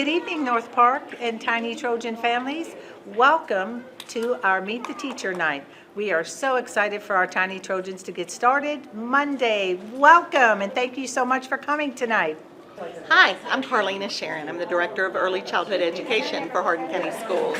Good evening, North Park and Tiny Trojan families. Welcome to our Meet the Teacher night. We are so excited for our Tiny Trojans to get started Monday. Welcome and thank you so much for coming tonight. Hi, I'm Carlina Sharon. I'm the Director of Early Childhood Education for Hardin County Schools.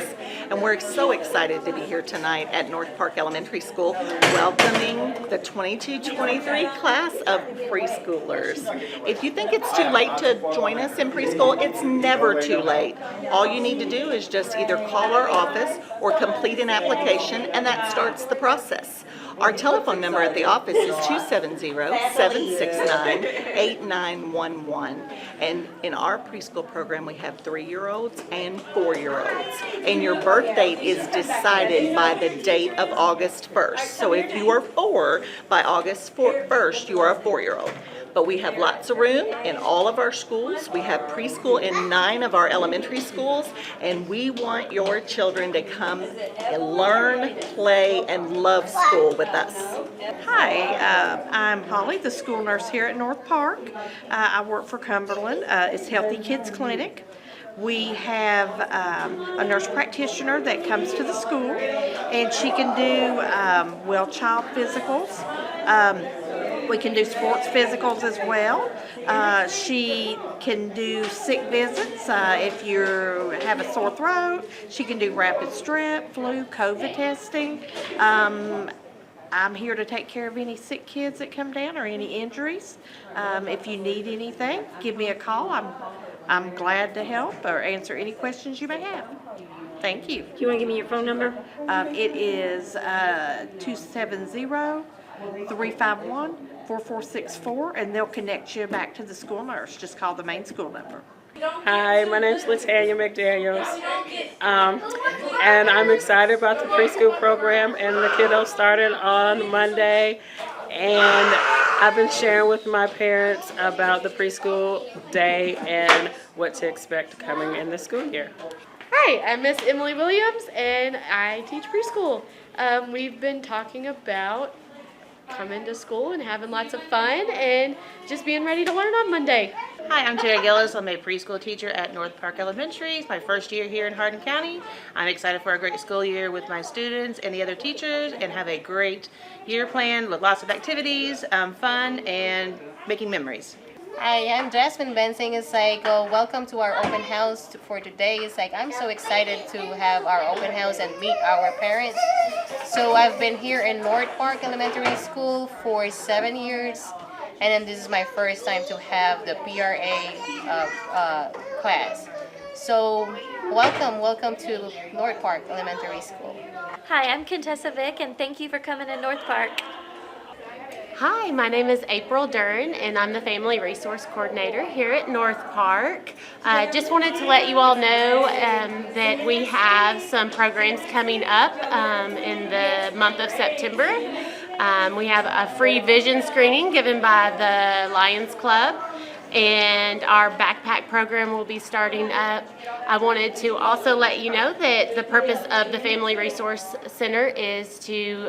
And we're so excited to be here tonight at North Park Elementary School welcoming the 22-23 class of preschoolers. If you think it's too late to join us in preschool, it's never too late. All you need to do is just either call our office or complete an application, and that starts the process. Our telephone number at the office is 270-769-8911. And in our preschool program, we have 3-year-olds and 4-year-olds. And your birth date is decided by the date of August 1st. So if you are 4, by August 1st, you are a 4-year-old. But we have lots of room in all of our schools. We have preschool in 9 of our elementary schools, and we want your children to come and learn, play, and love school with us. Hi, I'm Holly, the school nurse here at North Park. I work for Cumberland. It's Healthy Kids Clinic. We have a nurse practitioner that comes to the school, and she can do child physicals. We can do sports physicals as well. She can do sick visits. If you have a sore throat, she can do rapid strep, flu, COVID testing. I'm here to take care of any sick kids that come down or any injuries. If you need anything, give me a call. I'm glad to help or answer any questions you may have. Thank you. Do you want to give me your phone number? It is 270-351-4464, and they'll connect you back to the school nurse. Just call the main school number. Hi, my name is Latanya McDaniels, and I'm excited about the preschool program, and the kiddos started on Monday, and I've been sharing with my parents about the preschool day and what to expect coming in the school year. Hi, I'm Miss Emily Williams, and I teach preschool. We've been talking about coming to school and having lots of fun and just being ready to learn on Monday. Hi, I'm Terry Gillis. I'm a preschool teacher at North Park Elementary. It's my first year here in Hardin County. I'm excited for a great school year with my students and the other teachers and have a great year planned with lots of activities, fun, and making memories. Hi, I'm Jasmine Bensing. It's like, welcome to our open house for today. It's like, I'm so excited to have our open house and meet our parents. So I've been here in North Park Elementary School for 7 years, and then this is my first time to have the PRA class. So welcome to North Park Elementary School. Hi, I'm Contessa Vick, and thank you for coming to North Park. Hi, my name is April Dern, and I'm the Family Resource Coordinator here at North Park. I just wanted to let you all know that we have some programs coming up in the month of September. We have a free vision screening given by the Lions Club, and our backpack program will be starting up. I wanted to also let you know that the purpose of the Family Resource Center is to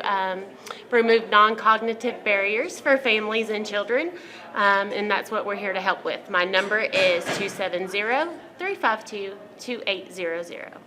remove non-cognitive barriers for families and children, and that's what we're here to help with. My number is 270-352-2800.